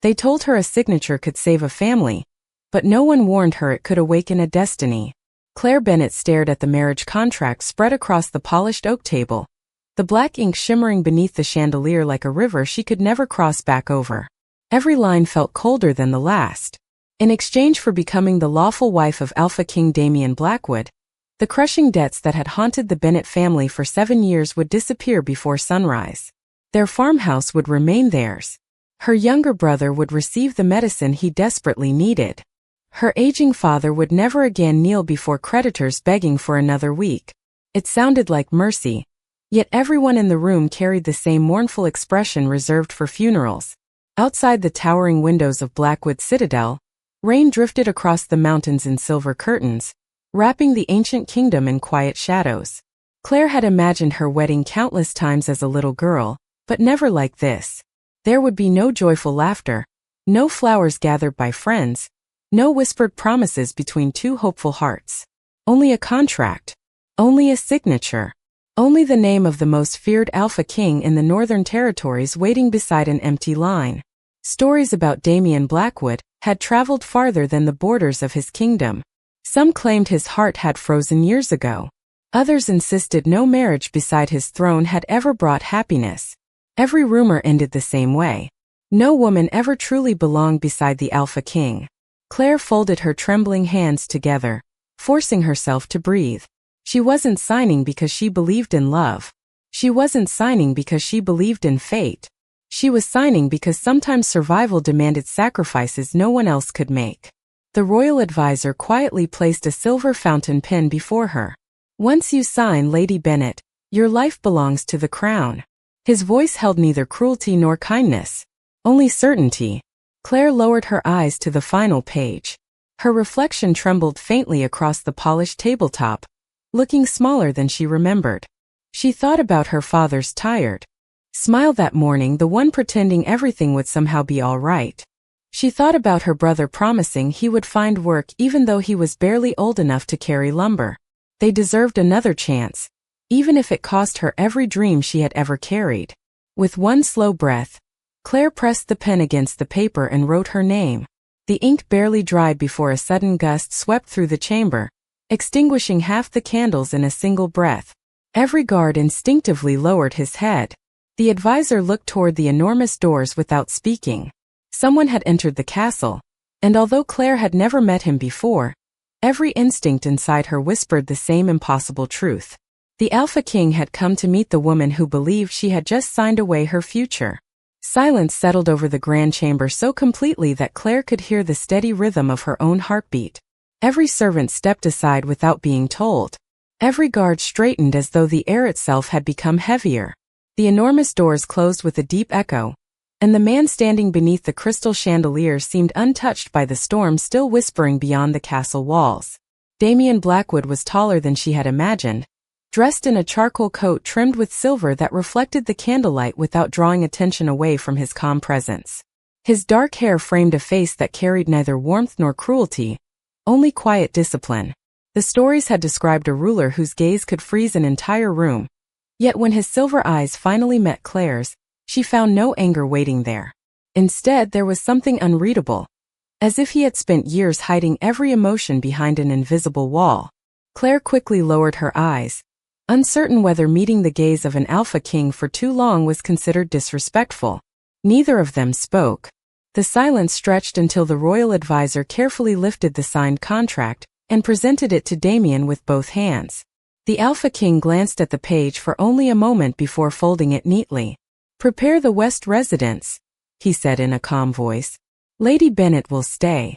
They told her a signature could save a family, but no one warned her it could awaken a destiny. Claire Bennet stared at the marriage contract spread across the polished oak table, the black ink shimmering beneath the chandelier like a river she could never cross back over. Every line felt colder than the last. In exchange for becoming the lawful wife of Alpha King Damian Blackwood, the crushing debts that had haunted the Bennet family for 7 years would disappear before sunrise. Their farmhouse would remain theirs. Her younger brother would receive the medicine he desperately needed. Her aging father would never again kneel before creditors begging for another week. It sounded like mercy, yet everyone in the room carried the same mournful expression reserved for funerals. Outside the towering windows of Blackwood Citadel, rain drifted across the mountains in silver curtains, wrapping the ancient kingdom in quiet shadows. Claire had imagined her wedding countless times as a little girl, but never like this. There would be no joyful laughter, no flowers gathered by friends, no whispered promises between two hopeful hearts. Only a contract. Only a signature. Only the name of the most feared Alpha King in the Northern Territories waiting beside an empty line. Stories about Damian Blackwood had traveled farther than the borders of his kingdom. Some claimed his heart had frozen years ago. Others insisted no marriage beside his throne had ever brought happiness. Every rumor ended the same way. No woman ever truly belonged beside the Alpha King. Claire folded her trembling hands together, forcing herself to breathe. She wasn't signing because she believed in love. She wasn't signing because she believed in fate. She was signing because sometimes survival demanded sacrifices no one else could make. The royal advisor quietly placed a silver fountain pen before her. "Once you sign, Lady Bennet, your life belongs to the crown." His voice held neither cruelty nor kindness, only certainty. Claire lowered her eyes to the final page. Her reflection trembled faintly across the polished tabletop, looking smaller than she remembered. She thought about her father's tired smile that morning, the one pretending everything would somehow be all right. She thought about her brother promising he would find work even though he was barely old enough to carry lumber. They deserved another chance, even if it cost her every dream she had ever carried. With one slow breath, Claire pressed the pen against the paper and wrote her name. The ink barely dried before a sudden gust swept through the chamber, extinguishing half the candles in a single breath. Every guard instinctively lowered his head. The advisor looked toward the enormous doors without speaking. Someone had entered the castle, and although Claire had never met him before, every instinct inside her whispered the same impossible truth. The Alpha King had come to meet the woman who believed she had just signed away her future. Silence settled over the grand chamber so completely that Claire could hear the steady rhythm of her own heartbeat. Every servant stepped aside without being told. Every guard straightened as though the air itself had become heavier. The enormous doors closed with a deep echo, and the man standing beneath the crystal chandelier seemed untouched by the storm still whispering beyond the castle walls. Damian Blackwood was taller than she had imagined, dressed in a charcoal coat trimmed with silver that reflected the candlelight without drawing attention away from his calm presence. His dark hair framed a face that carried neither warmth nor cruelty, only quiet discipline. The stories had described a ruler whose gaze could freeze an entire room, yet when his silver eyes finally met Claire's, she found no anger waiting there. Instead, there was something unreadable, as if he had spent years hiding every emotion behind an invisible wall. Claire quickly lowered her eyes, uncertain whether meeting the gaze of an Alpha King for too long was considered disrespectful. Neither of them spoke. The silence stretched until the royal advisor carefully lifted the signed contract and presented it to Damian with both hands. The Alpha King glanced at the page for only a moment before folding it neatly. "Prepare the West residence," he said in a calm voice. "Lady Bennet will stay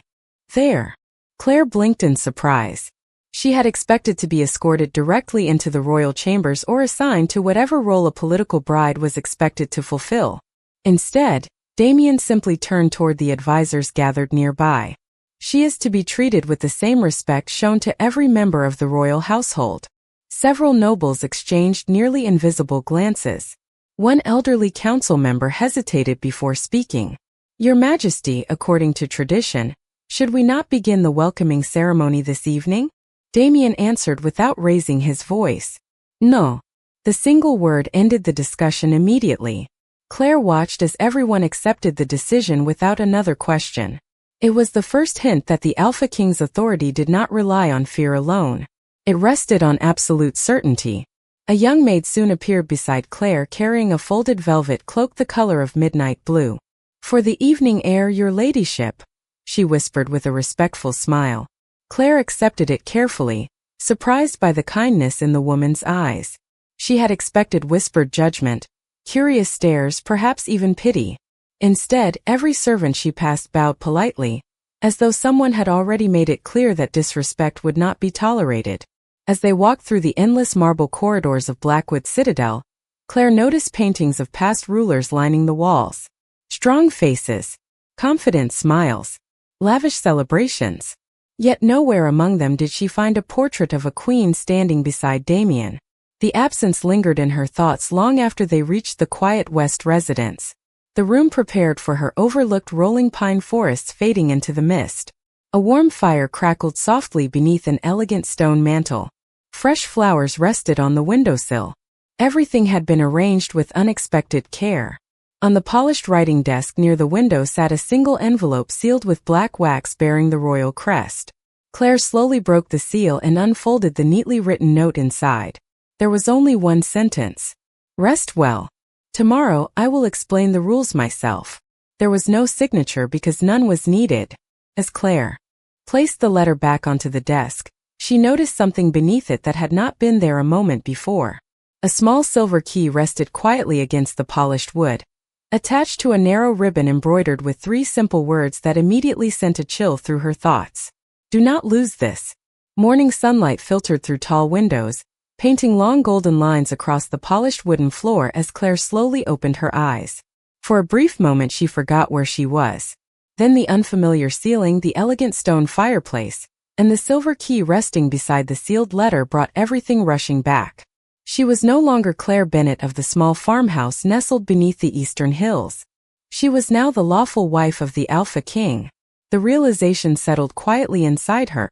there." Claire blinked in surprise. She had expected to be escorted directly into the royal chambers or assigned to whatever role a political bride was expected to fulfill. Instead, Damian simply turned toward the advisors gathered nearby. "She is to be treated with the same respect shown to every member of the royal household." Several nobles exchanged nearly invisible glances. One elderly council member hesitated before speaking. "Your Majesty, according to tradition, should we not begin the welcoming ceremony this evening?" Damian answered without raising his voice. "No." The single word ended the discussion immediately. Claire watched as everyone accepted the decision without another question. It was the first hint that the Alpha King's authority did not rely on fear alone. It rested on absolute certainty. A young maid soon appeared beside Claire carrying a folded velvet cloak the color of midnight blue. "For the evening air, your ladyship," she whispered with a respectful smile. Claire accepted it carefully, surprised by the kindness in the woman's eyes. She had expected whispered judgment, curious stares, perhaps even pity. Instead, every servant she passed bowed politely, as though someone had already made it clear that disrespect would not be tolerated. As they walked through the endless marble corridors of Blackwood Citadel, Claire noticed paintings of past rulers lining the walls. Strong faces, confident smiles, lavish celebrations. Yet nowhere among them did she find a portrait of a queen standing beside Damien. The absence lingered in her thoughts long after they reached the quiet West residence. The room prepared for her overlooked rolling pine forests fading into the mist. A warm fire crackled softly beneath an elegant stone mantel. Fresh flowers rested on the windowsill. Everything had been arranged with unexpected care. On the polished writing desk near the window sat a single envelope sealed with black wax bearing the royal crest. Claire slowly broke the seal and unfolded the neatly written note inside. There was only one sentence. "Rest well. Tomorrow I will explain the rules myself." There was no signature because none was needed. As Claire placed the letter back onto the desk, she noticed something beneath it that had not been there a moment before. A small silver key rested quietly against the polished wood, attached to a narrow ribbon embroidered with 3 simple words that immediately sent a chill through her thoughts. "Do not lose this." Morning sunlight filtered through tall windows, painting long golden lines across the polished wooden floor as Claire slowly opened her eyes. For a brief moment she forgot where she was. Then the unfamiliar ceiling, the elegant stone fireplace, and the silver key resting beside the sealed letter brought everything rushing back. She was no longer Claire Bennett of the small farmhouse nestled beneath the eastern hills. She was now the lawful wife of the Alpha King. The realization settled quietly inside her,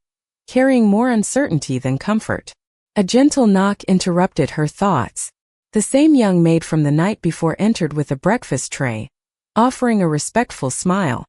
carrying more uncertainty than comfort. A gentle knock interrupted her thoughts. The same young maid from the night before entered with a breakfast tray, offering a respectful smile.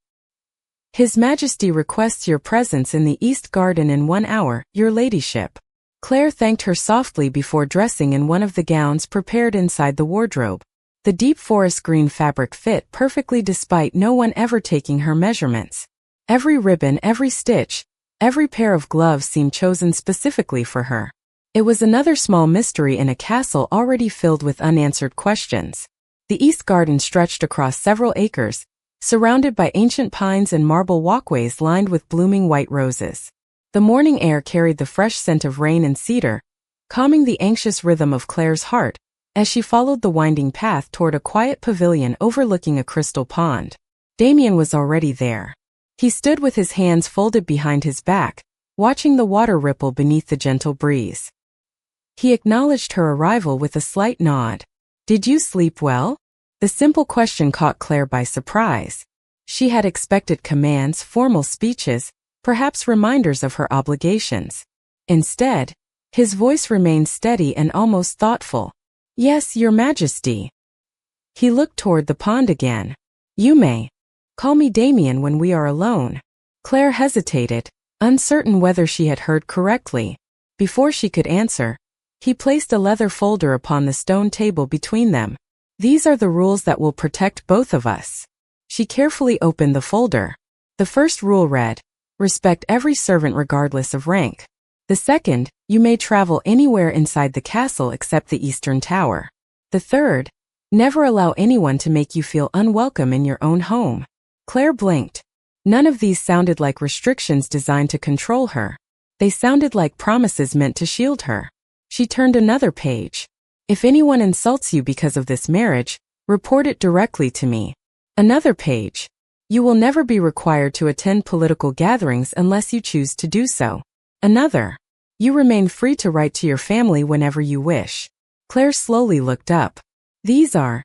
"His Majesty requests your presence in the East Garden in 1 hour, your ladyship." Claire thanked her softly before dressing in one of the gowns prepared inside the wardrobe. The deep forest green fabric fit perfectly despite no one ever taking her measurements. Every ribbon, every stitch, every pair of gloves seemed chosen specifically for her. It was another small mystery in a castle already filled with unanswered questions. The East Garden stretched across several acres, surrounded by ancient pines and marble walkways lined with blooming white roses. The morning air carried the fresh scent of rain and cedar, calming the anxious rhythm of Claire's heart as she followed the winding path toward a quiet pavilion overlooking a crystal pond. Damien was already there. He stood with his hands folded behind his back, watching the water ripple beneath the gentle breeze. He acknowledged her arrival with a slight nod. "Did you sleep well?" The simple question caught Claire by surprise. She had expected commands, formal speeches, perhaps reminders of her obligations. Instead, his voice remained steady and almost thoughtful. "Yes, Your Majesty." He looked toward the pond again. "You may call me Damien when we are alone." Claire hesitated, uncertain whether she had heard correctly. Before she could answer, he placed a leather folder upon the stone table between them. "These are the rules that will protect both of us." She carefully opened the folder. The first rule read, "Respect every servant regardless of rank." The second, "You may travel anywhere inside the castle except the Eastern Tower." The third, "Never allow anyone to make you feel unwelcome in your own home." Claire blinked. None of these sounded like restrictions designed to control her. They sounded like promises meant to shield her. She turned another page. "If anyone insults you because of this marriage, report it directly to me." Another page. "You will never be required to attend political gatherings unless you choose to do so." Another. "You remain free to write to your family whenever you wish." Claire slowly looked up. "These are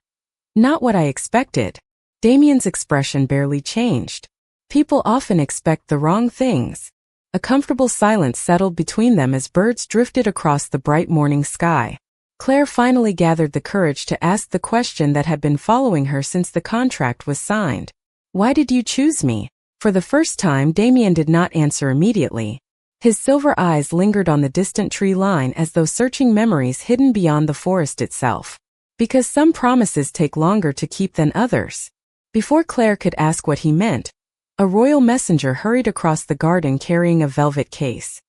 not what I expected." Damien's expression barely changed. People often expect the wrong things. A comfortable silence settled between them as birds drifted across the bright morning sky. Claire finally gathered the courage to ask the question that had been following her since the contract was signed. Why did you choose me? For the first time, Damien did not answer immediately. His silver eyes lingered on the distant tree line as though searching memories hidden beyond the forest itself. Because some promises take longer to keep than others. Before Claire could ask what he meant, a royal messenger hurried across the garden carrying a velvet case.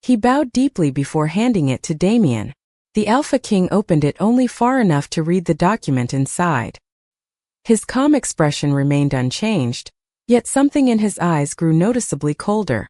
He bowed deeply before handing it to Damien. The Alpha King opened it only far enough to read the document inside. His calm expression remained unchanged, yet something in his eyes grew noticeably colder.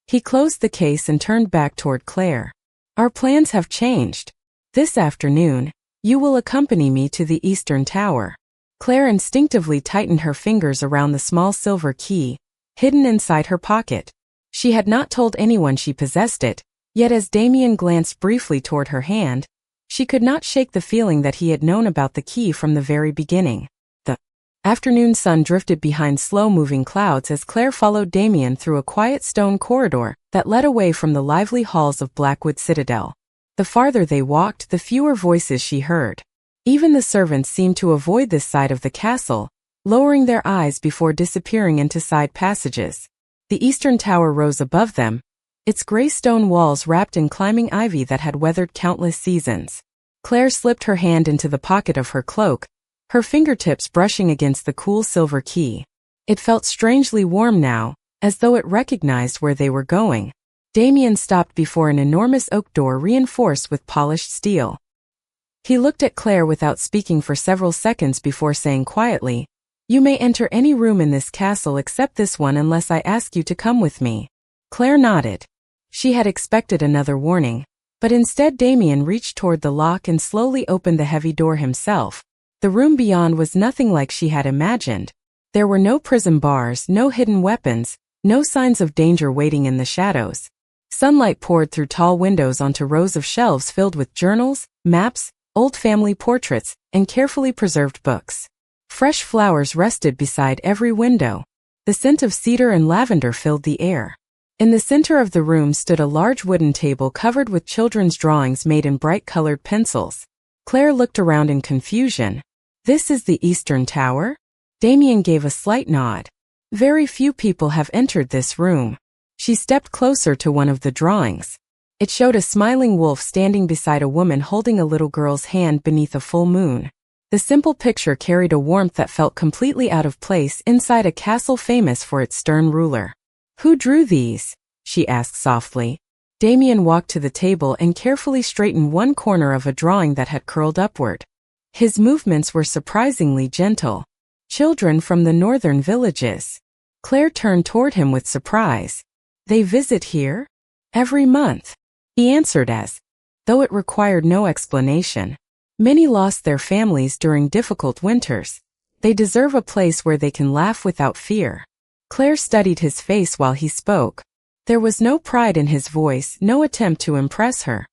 He closed the case and turned back toward Claire. Our plans have changed. This afternoon, you will accompany me to the Eastern Tower. Claire instinctively tightened her fingers around the small silver key, hidden inside her pocket. She had not told anyone she possessed it, yet as Damien glanced briefly toward her hand, she could not shake the feeling that he had known about the key from the very beginning. The afternoon sun drifted behind slow-moving clouds as Claire followed Damien through a quiet stone corridor that led away from the lively halls of Blackwood Citadel. The farther they walked, the fewer voices she heard. Even the servants seemed to avoid this side of the castle, lowering their eyes before disappearing into side passages. The Eastern Tower rose above them, its gray stone walls wrapped in climbing ivy that had weathered countless seasons. Claire slipped her hand into the pocket of her cloak, her fingertips brushing against the cool silver key. It felt strangely warm now, as though it recognized where they were going. Damien stopped before an enormous oak door reinforced with polished steel. He looked at Claire without speaking for several seconds before saying quietly, "You may enter any room in this castle except this one unless I ask you to come with me." Claire nodded. She had expected another warning, but instead Damien reached toward the lock and slowly opened the heavy door himself. The room beyond was nothing like she had imagined. There were no prison bars, no hidden weapons, no signs of danger waiting in the shadows. Sunlight poured through tall windows onto rows of shelves filled with journals, maps, old family portraits, and carefully preserved books. Fresh flowers rested beside every window. The scent of cedar and lavender filled the air. In the center of the room stood a large wooden table covered with children's drawings made in bright-colored pencils. Claire looked around in confusion. "This is the Eastern Tower?" Damien gave a slight nod. "Very few people have entered this room." She stepped closer to one of the drawings. It showed a smiling wolf standing beside a woman holding a little girl's hand beneath a full moon. The simple picture carried a warmth that felt completely out of place inside a castle famous for its stern ruler. "Who drew these?" she asked softly. Damien walked to the table and carefully straightened one corner of a drawing that had curled upward. His movements were surprisingly gentle. "Children from the northern villages." Claire turned toward him with surprise. "They visit here?" "Every month," he answered as though it required no explanation. "Many lost their families during difficult winters. They deserve a place where they can laugh without fear." Claire studied his face while he spoke. There was no pride in his voice, no attempt to impress her.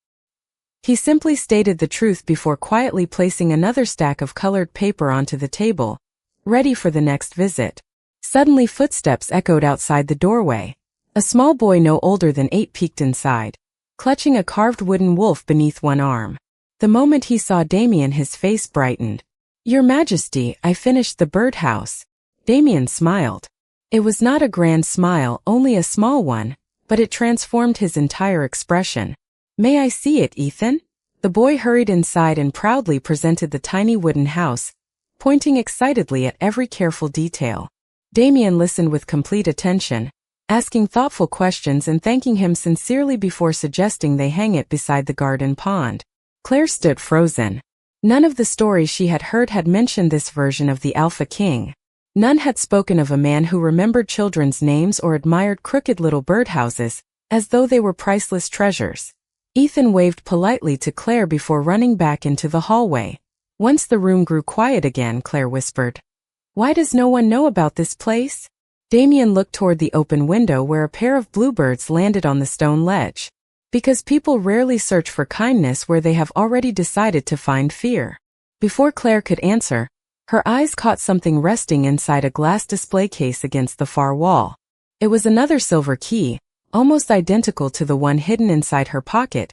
He simply stated the truth before quietly placing another stack of colored paper onto the table, ready for the next visit. Suddenly footsteps echoed outside the doorway. A small boy no older than 8 peeked inside, clutching a carved wooden wolf beneath one arm. The moment he saw Damien, his face brightened. "Your Majesty, I finished the birdhouse." Damien smiled. It was not a grand smile, only a small one, but it transformed his entire expression. "May I see it, Ethan?" The boy hurried inside and proudly presented the tiny wooden house, pointing excitedly at every careful detail. Damien listened with complete attention, asking thoughtful questions and thanking him sincerely before suggesting they hang it beside the garden pond. Claire stood frozen. None of the stories she had heard had mentioned this version of the Alpha King. None had spoken of a man who remembered children's names or admired crooked little birdhouses, as though they were priceless treasures. Ethan waved politely to Claire before running back into the hallway. Once the room grew quiet again, Claire whispered, "Why does no one know about this place?" Damien looked toward the open window where a pair of bluebirds landed on the stone ledge. "Because people rarely search for kindness where they have already decided to find fear." Before Claire could answer, her eyes caught something resting inside a glass display case against the far wall. It was another silver key, almost identical to the one hidden inside her pocket.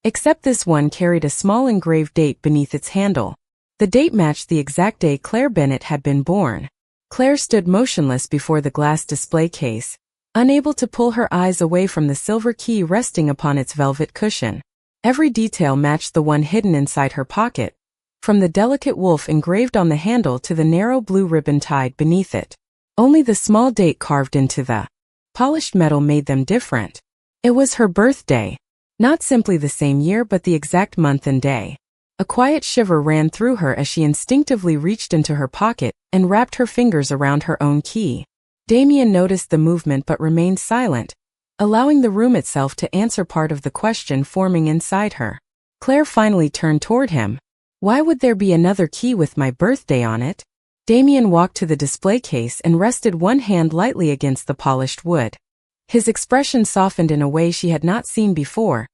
Except this one carried a small engraved date beneath its handle. The date matched the exact day Claire Bennett had been born. Claire stood motionless before the glass display case, unable to pull her eyes away from the silver key resting upon its velvet cushion. Every detail matched the one hidden inside her pocket, from the delicate wolf engraved on the handle to the narrow blue ribbon tied beneath it. Only the small date carved into the polished metal made them different. It was her birthday. Not simply the same year but the exact month and day. A quiet shiver ran through her as she instinctively reached into her pocket and wrapped her fingers around her own key. Damien noticed the movement but remained silent, allowing the room itself to answer part of the question forming inside her. Claire finally turned toward him. "Why would there be another key with my birthday on it?" Damien walked to the display case and rested one hand lightly against the polished wood. His expression softened in a way she had not seen before,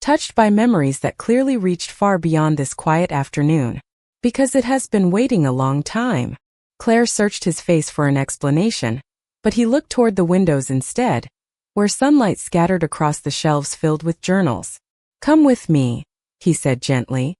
touched by memories that clearly reached far beyond this quiet afternoon. "Because it has been waiting a long time." Claire searched his face for an explanation, but he looked toward the windows instead, where sunlight scattered across the shelves filled with journals. "Come with me," he said gently.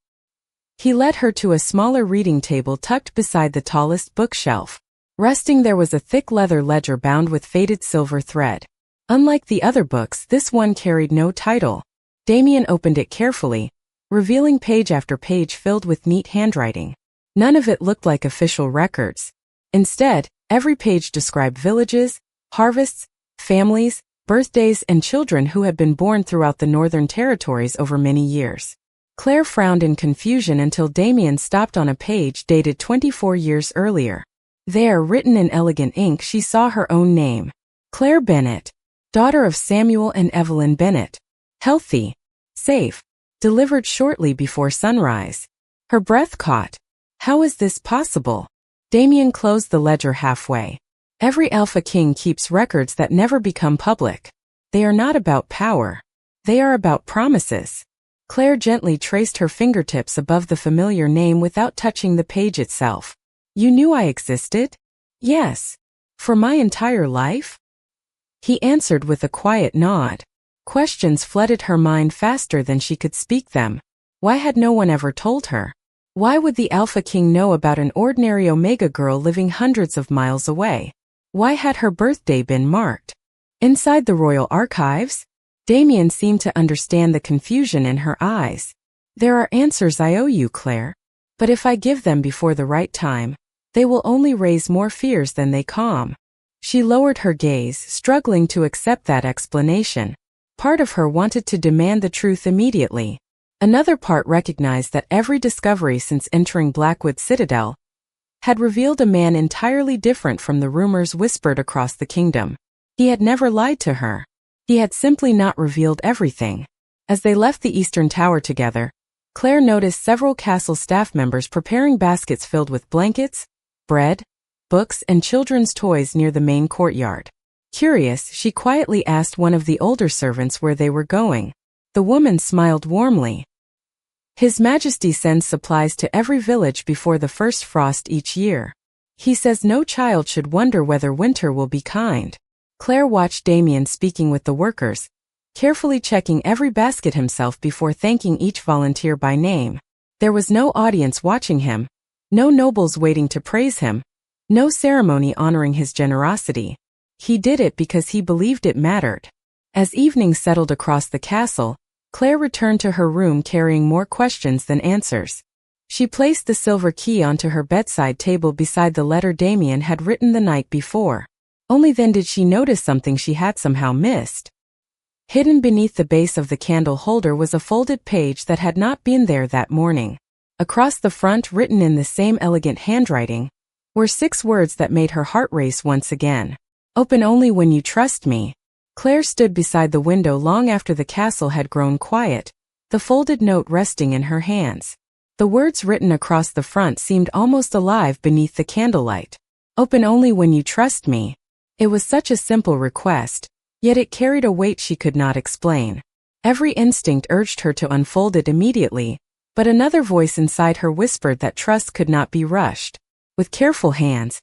He led her to a smaller reading table tucked beside the tallest bookshelf. Resting there was a thick leather ledger bound with faded silver thread. Unlike the other books, this one carried no title. Damien opened it carefully, revealing page after page filled with neat handwriting. None of it looked like official records. Instead, every page described villages, harvests, families, birthdays, and children who had been born throughout the Northern Territories over many years. Claire frowned in confusion until Damien stopped on a page dated 24 years earlier. There, written in elegant ink, she saw her own name. Claire Bennett, daughter of Samuel and Evelyn Bennett. Healthy. Safe. Delivered shortly before sunrise. Her breath caught. How is this possible? Damien closed the ledger halfway. Every Alpha King keeps records that never become public. They are not about power. They are about promises. Claire gently traced her fingertips above the familiar name without touching the page itself. "You knew I existed?" "Yes. For my entire life?" He answered with a quiet nod. Questions flooded her mind faster than she could speak them. Why had no one ever told her? Why would the Alpha King know about an ordinary Omega girl living hundreds of miles away? Why had her birthday been marked? Inside the royal archives? Damien seemed to understand the confusion in her eyes. "There are answers I owe you, Claire. But if I give them before the right time, they will only raise more fears than they calm." She lowered her gaze, struggling to accept that explanation. Part of her wanted to demand the truth immediately. Another part recognized that every discovery since entering Blackwood Citadel had revealed a man entirely different from the rumors whispered across the kingdom. He had never lied to her. He had simply not revealed everything. As they left the Eastern Tower together, Claire noticed several castle staff members preparing baskets filled with blankets, bread, books, and children's toys near the main courtyard. Curious, she quietly asked one of the older servants where they were going. The woman smiled warmly. "His Majesty sends supplies to every village before the first frost each year. He says no child should wonder whether winter will be kind." Claire watched Damien speaking with the workers, carefully checking every basket himself before thanking each volunteer by name. There was no audience watching him, no nobles waiting to praise him, no ceremony honoring his generosity. He did it because he believed it mattered. As evening settled across the castle, Claire returned to her room carrying more questions than answers. She placed the silver key onto her bedside table beside the letter Damien had written the night before. Only then did she notice something she had somehow missed. Hidden beneath the base of the candle holder was a folded page that had not been there that morning. Across the front, written in the same elegant handwriting, were 6 words that made her heart race once again. "Open only when you trust me." Claire stood beside the window long after the castle had grown quiet, the folded note resting in her hands. The words written across the front seemed almost alive beneath the candlelight. "Open only when you trust me." It was such a simple request, yet it carried a weight she could not explain. Every instinct urged her to unfold it immediately, but another voice inside her whispered that trust could not be rushed. With careful hands,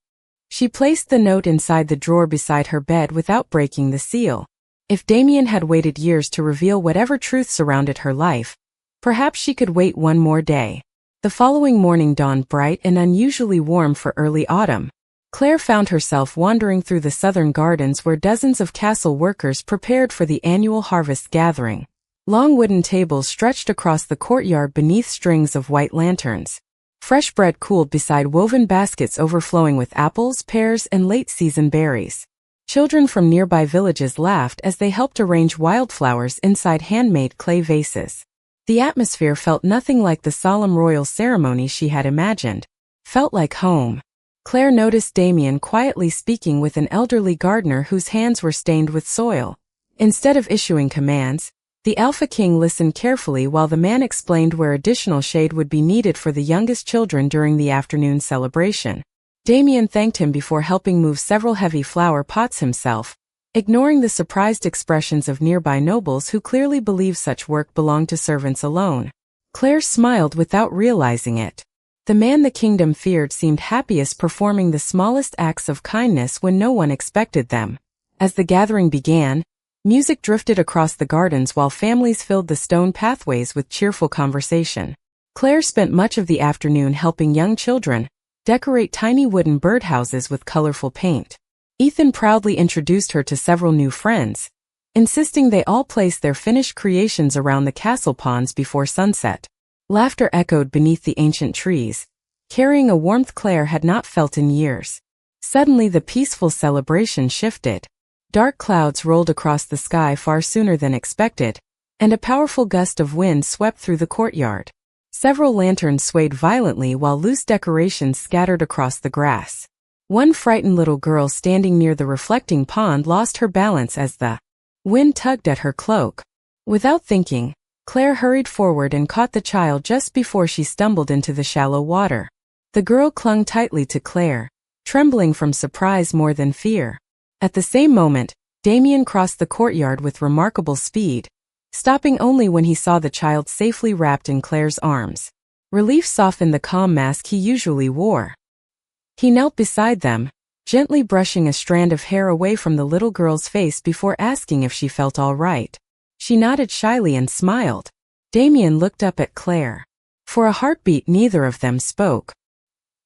she placed the note inside the drawer beside her bed without breaking the seal. If Damien had waited years to reveal whatever truth surrounded her life, Perhaps she could wait one more day. The following morning dawned bright and unusually warm for early autumn. Claire found herself wandering through the southern gardens where dozens of castle workers prepared for the annual harvest gathering. Long wooden tables stretched across the courtyard beneath strings of white lanterns. Fresh bread cooled beside woven baskets overflowing with apples, pears, and late-season berries. Children from nearby villages laughed as they helped arrange wildflowers inside handmade clay vases. The atmosphere felt nothing like the solemn royal ceremony she had imagined. Felt like home. Claire noticed Damien quietly speaking with an elderly gardener whose hands were stained with soil. Instead of issuing commands, the Alpha King listened carefully while the man explained where additional shade would be needed for the youngest children during the afternoon celebration. Damien thanked him before helping move several heavy flower pots himself, ignoring the surprised expressions of nearby nobles who clearly believed such work belonged to servants alone. Claire smiled without realizing it. The man the kingdom feared seemed happiest performing the smallest acts of kindness when no one expected them. As the gathering began, music drifted across the gardens while families filled the stone pathways with cheerful conversation. Claire spent much of the afternoon helping young children decorate tiny wooden birdhouses with colorful paint. Ethan proudly introduced her to several new friends, insisting they all place their finished creations around the castle ponds before sunset. Laughter echoed beneath the ancient trees, carrying a warmth Claire had not felt in years. Suddenly the peaceful celebration shifted. Dark clouds rolled across the sky far sooner than expected, and a powerful gust of wind swept through the courtyard. Several lanterns swayed violently while loose decorations scattered across the grass. One frightened little girl standing near the reflecting pond lost her balance as the wind tugged at her cloak. Without thinking, Claire hurried forward and caught the child just before she stumbled into the shallow water. The girl clung tightly to Claire, trembling from surprise more than fear. At the same moment, Damien crossed the courtyard with remarkable speed, stopping only when he saw the child safely wrapped in Claire's arms. Relief softened the calm mask he usually wore. He knelt beside them, gently brushing a strand of hair away from the little girl's face before asking if she felt all right. She nodded shyly and smiled. Damien looked up at Claire. For a heartbeat neither of them spoke.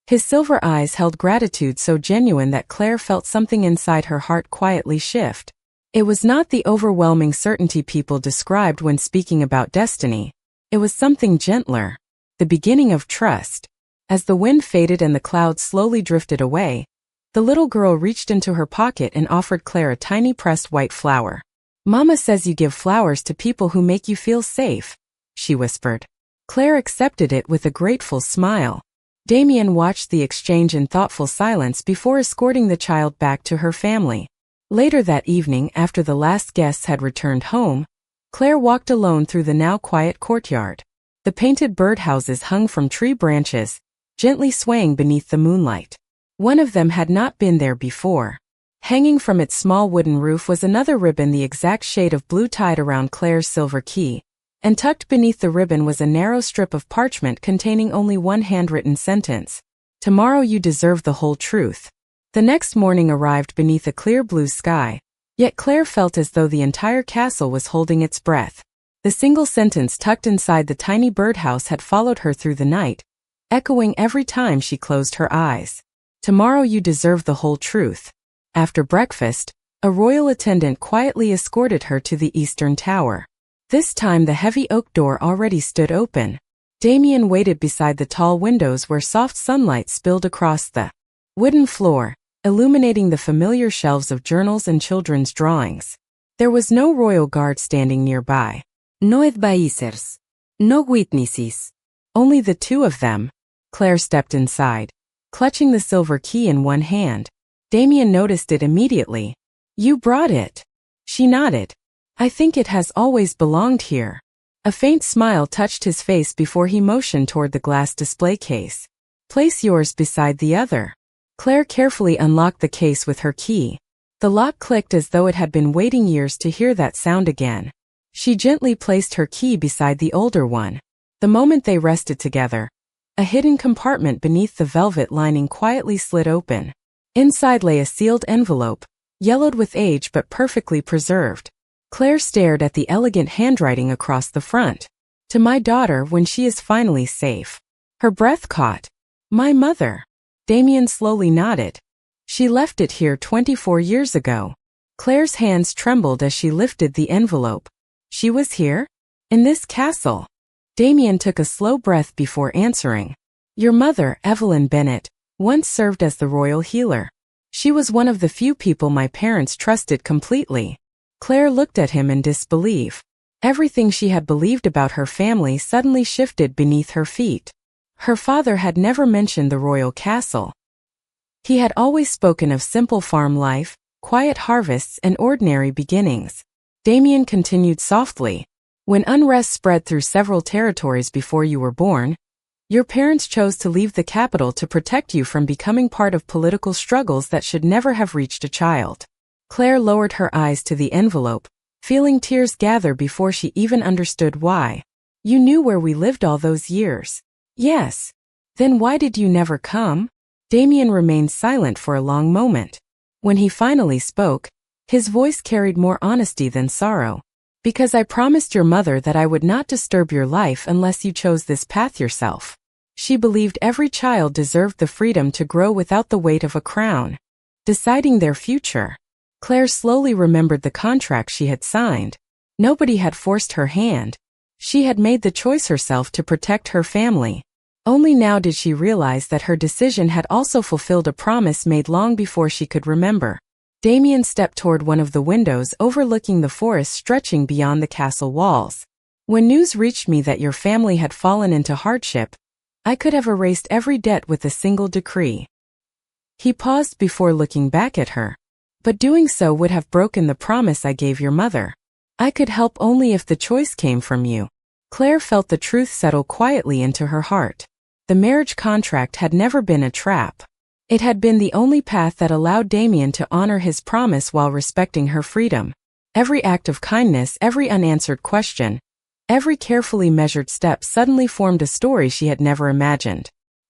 His silver eyes held gratitude so genuine that Claire felt something inside her heart quietly shift. It was not the overwhelming certainty people described when speaking about destiny. It was something gentler, the beginning of trust. As the wind faded and the clouds slowly drifted away, the little girl reached into her pocket and offered Claire a tiny pressed white flower. "Mama says you give flowers to people who make you feel safe," she whispered. Claire accepted it with a grateful smile. Damien watched the exchange in thoughtful silence before escorting the child back to her family. Later that evening, after the last guests had returned home, Claire walked alone through the now quiet courtyard. The painted birdhouses hung from tree branches, gently swaying beneath the moonlight. One of them had not been there before. Hanging from its small wooden roof was another ribbon the exact shade of blue tied around Claire's silver key, and tucked beneath the ribbon was a narrow strip of parchment containing only one handwritten sentence. "Tomorrow you deserve the whole truth." The next morning arrived beneath a clear blue sky, yet Claire felt as though the entire castle was holding its breath. The single sentence tucked inside the tiny birdhouse had followed her through the night, echoing every time she closed her eyes. "Tomorrow you deserve the whole truth." After breakfast, a royal attendant quietly escorted her to the eastern tower. This time the heavy oak door already stood open. Damien waited beside the tall windows where soft sunlight spilled across the wooden floor, illuminating the familiar shelves of journals and children's drawings. There was no royal guard standing nearby. No advisors. No witnesses. Only the two of them. Claire stepped inside, clutching the silver key in one hand. Damien noticed it immediately. "You brought it." She nodded. "I think it has always belonged here." A faint smile touched his face before he motioned toward the glass display case. "Place yours beside the other." Claire carefully unlocked the case with her key. The lock clicked as though it had been waiting years to hear that sound again. She gently placed her key beside the older one. The moment they rested together, a hidden compartment beneath the velvet lining quietly slid open. Inside lay a sealed envelope, yellowed with age but perfectly preserved. Claire stared at the elegant handwriting across the front. To my daughter when she is finally safe. Her breath caught. My mother. Damien slowly nodded. She left it here 24 years ago. Claire's hands trembled as she lifted the envelope. She was here? In this castle? Damien took a slow breath before answering. Your mother, Evelyn Bennett, once served as the royal healer. She was one of the few people my parents trusted completely. Claire looked at him in disbelief. Everything she had believed about her family suddenly shifted beneath her feet. Her father had never mentioned the royal castle. He had always spoken of simple farm life, quiet harvests, and ordinary beginnings. Damien continued softly. When unrest spread through several territories before you were born, your parents chose to leave the capital to protect you from becoming part of political struggles that should never have reached a child. Claire lowered her eyes to the envelope, feeling tears gather before she even understood why. You knew where we lived all those years. Yes. Then why did you never come? Damien remained silent for a long moment. When he finally spoke, his voice carried more honesty than sorrow. Because I promised your mother that I would not disturb your life unless you chose this path yourself. She believed every child deserved the freedom to grow without the weight of a crown. Deciding their future. Claire slowly remembered the contract she had signed. Nobody had forced her hand. She had made the choice herself to protect her family. Only now did she realize that her decision had also fulfilled a promise made long before she could remember. Damien stepped toward one of the windows overlooking the forest stretching beyond the castle walls. When news reached me that your family had fallen into hardship, I could have erased every debt with a single decree. He paused before looking back at her. But doing so would have broken the promise I gave your mother. I could help only if the choice came from you. Claire felt the truth settle quietly into her heart. The marriage contract had never been a trap. It had been the only path that allowed Damien to honor his promise while respecting her freedom. Every act of kindness, every unanswered question, every carefully measured step suddenly formed a story she had never imagined.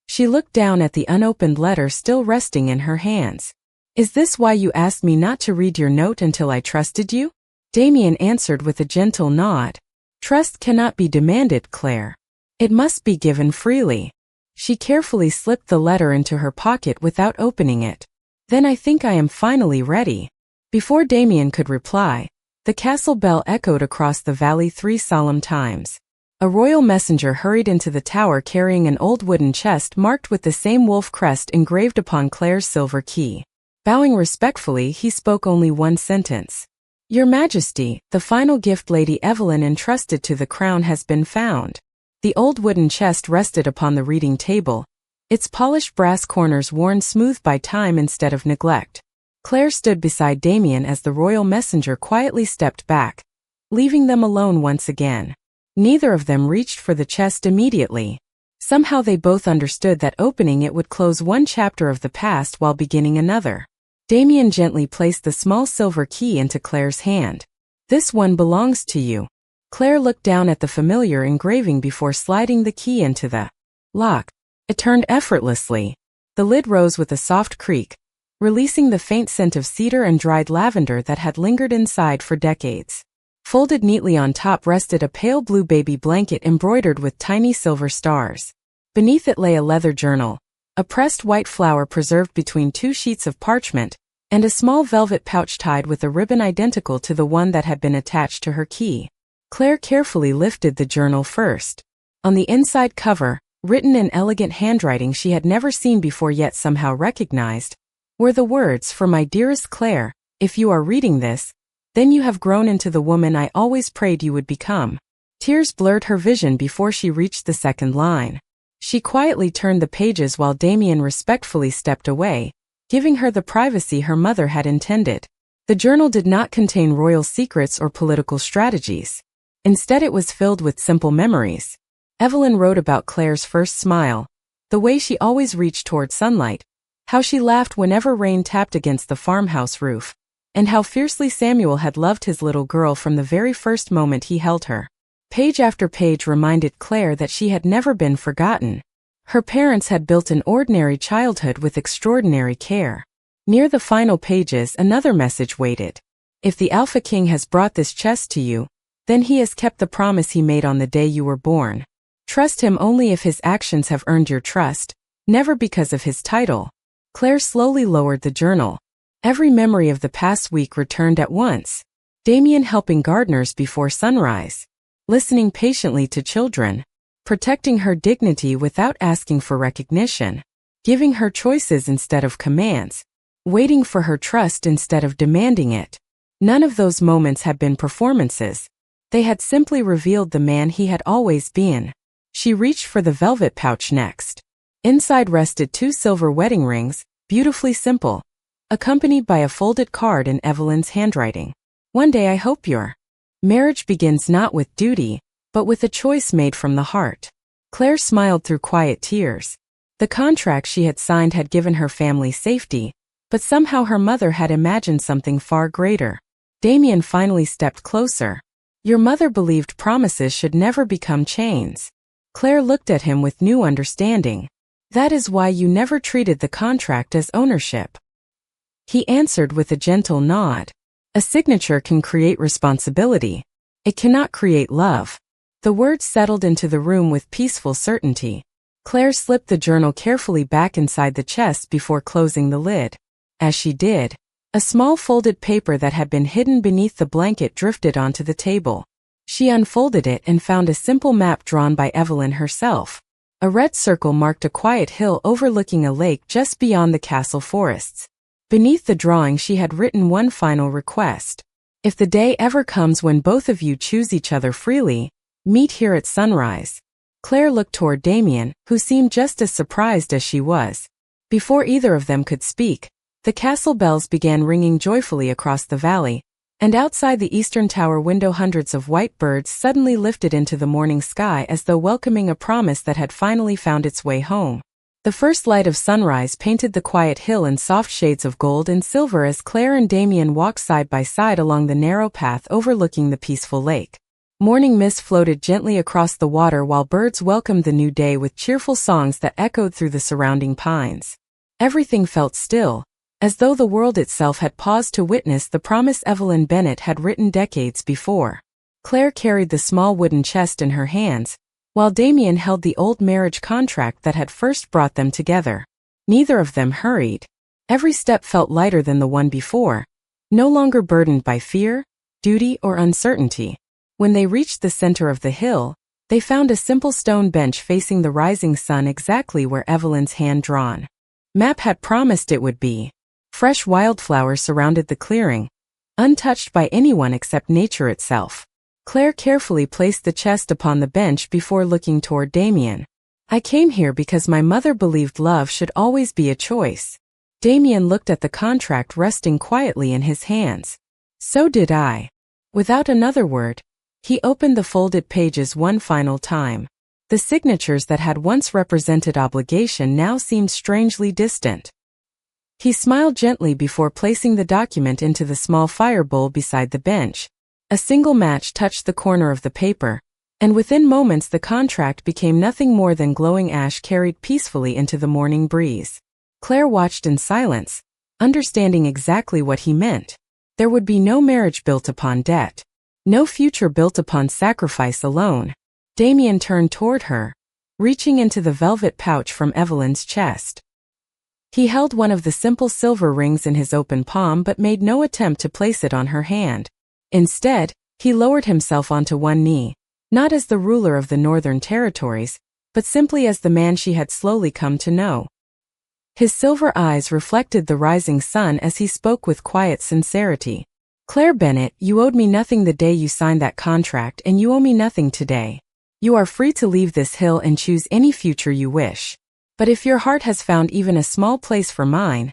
She looked down at the unopened letter still resting in her hands. Is this why you asked me not to read your note until I trusted you? Damien answered with a gentle nod. Trust cannot be demanded, Claire. It must be given freely. She carefully slipped the letter into her pocket without opening it. Then I think I am finally ready. Before Damien could reply, the castle bell echoed across the valley 3 solemn times. A royal messenger hurried into the tower carrying an old wooden chest marked with the same wolf crest engraved upon Claire's silver key. Bowing respectfully, he spoke only one sentence. Your Majesty, the final gift Lady Evelyn entrusted to the crown has been found. The old wooden chest rested upon the reading table, its polished brass corners worn smooth by time instead of neglect. Claire stood beside Damien as the royal messenger quietly stepped back, leaving them alone once again. Neither of them reached for the chest immediately. Somehow they both understood that opening it would close one chapter of the past while beginning another. Damien gently placed the small silver key into Claire's hand. This one belongs to you. Claire looked down at the familiar engraving before sliding the key into the lock. It turned effortlessly. The lid rose with a soft creak, releasing the faint scent of cedar and dried lavender that had lingered inside for decades. Folded neatly on top rested a pale blue baby blanket embroidered with tiny silver stars. Beneath it lay a leather journal, a pressed white flower preserved between 2 sheets of parchment, and a small velvet pouch tied with a ribbon identical to the one that had been attached to her key. Claire carefully lifted the journal first. On the inside cover, written in elegant handwriting she had never seen before yet somehow recognized, were the words, For my dearest Claire, if you are reading this, then you have grown into the woman I always prayed you would become. Tears blurred her vision before she reached the second line. She quietly turned the pages while Damien respectfully stepped away, giving her the privacy her mother had intended. The journal did not contain royal secrets or political strategies. Instead it was filled with simple memories. Evelyn wrote about Claire's first smile, the way she always reached toward sunlight, how she laughed whenever rain tapped against the farmhouse roof, and how fiercely Samuel had loved his little girl from the very first moment he held her. Page after page reminded Claire that she had never been forgotten. Her parents had built an ordinary childhood with extraordinary care. Near the final pages another message waited. If the Alpha King has brought this chest to you, then he has kept the promise he made on the day you were born. Trust him only if his actions have earned your trust, never because of his title. Claire slowly lowered the journal. Every memory of the past week returned at once. Damien helping gardeners before sunrise, listening patiently to children, protecting her dignity without asking for recognition, giving her choices instead of commands, waiting for her trust instead of demanding it. None of those moments had been performances. They had simply revealed the man he had always been. She reached for the velvet pouch next. Inside rested 2 silver wedding rings, beautifully simple, accompanied by a folded card in Evelyn's handwriting. One day I hope your marriage begins not with duty, but with a choice made from the heart. Claire smiled through quiet tears. The contract she had signed had given her family safety, but somehow her mother had imagined something far greater. Damien finally stepped closer. Your mother believed promises should never become chains. Claire looked at him with new understanding. That is why you never treated the contract as ownership. He answered with a gentle nod. A signature can create responsibility. It cannot create love. The words settled into the room with peaceful certainty. Claire slipped the journal carefully back inside the chest before closing the lid. As she did, a small folded paper that had been hidden beneath the blanket drifted onto the table. She unfolded it and found a simple map drawn by Evelyn herself. A red circle marked a quiet hill overlooking a lake just beyond the castle forests. Beneath the drawing she had written one final request. If the day ever comes when both of you choose each other freely, meet here at sunrise. Claire looked toward Damien, who seemed just as surprised as she was. Before either of them could speak, the castle bells began ringing joyfully across the valley, and outside the eastern tower window hundreds of white birds suddenly lifted into the morning sky as though welcoming a promise that had finally found its way home. The first light of sunrise painted the quiet hill in soft shades of gold and silver as Claire and Damien walked side by side along the narrow path overlooking the peaceful lake. Morning mist floated gently across the water while birds welcomed the new day with cheerful songs that echoed through the surrounding pines. Everything felt still, as though the world itself had paused to witness the promise Evelyn Bennett had written decades before. Claire carried the small wooden chest in her hands, while Damien held the old marriage contract that had first brought them together. Neither of them hurried. Every step felt lighter than the one before, no longer burdened by fear, duty, or uncertainty. When they reached the center of the hill, they found a simple stone bench facing the rising sun exactly where Evelyn's hand-drawn map had promised it would be. Fresh wildflowers surrounded the clearing, untouched by anyone except nature itself. Claire carefully placed the chest upon the bench before looking toward Damien. I came here because my mother believed love should always be a choice. Damien looked at the contract resting quietly in his hands. So did I. Without another word, he opened the folded pages one final time. The signatures that had once represented obligation now seemed strangely distant. He smiled gently before placing the document into the small fire bowl beside the bench. A single match touched the corner of the paper, and within moments the contract became nothing more than glowing ash carried peacefully into the morning breeze. Claire watched in silence, understanding exactly what he meant. There would be no marriage built upon debt, no future built upon sacrifice alone. Damien turned toward her, reaching into the velvet pouch from Evelyn's chest. He held one of the simple silver rings in his open palm but made no attempt to place it on her hand. Instead, he lowered himself onto one knee, not as the ruler of the Northern Territories, but simply as the man she had slowly come to know. His silver eyes reflected the rising sun as he spoke with quiet sincerity. Claire Bennett, you owed me nothing the day you signed that contract, and you owe me nothing today. You are free to leave this hill and choose any future you wish. But if your heart has found even a small place for mine,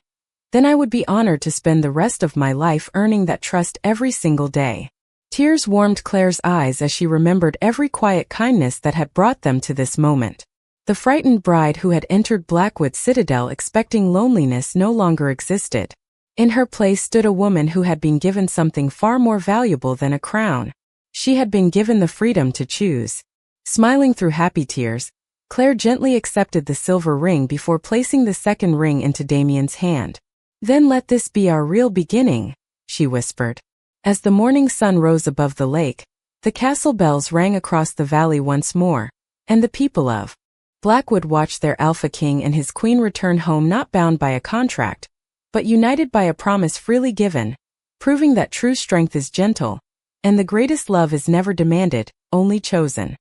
then I would be honored to spend the rest of my life earning that trust every single day. Tears warmed Claire's eyes as she remembered every quiet kindness that had brought them to this moment. The frightened bride who had entered Blackwood Citadel expecting loneliness no longer existed. In her place stood a woman who had been given something far more valuable than a crown. She had been given the freedom to choose. Smiling through happy tears, Claire gently accepted the silver ring before placing the second ring into Damien's hand. Then let this be our real beginning, she whispered. As the morning sun rose above the lake, The castle bells rang across the valley once more, and the people of Blackwood watched their Alpha King and his queen return home not bound by a contract, but united by a promise freely given, proving that true strength is gentle, and the greatest love is never demanded, only chosen.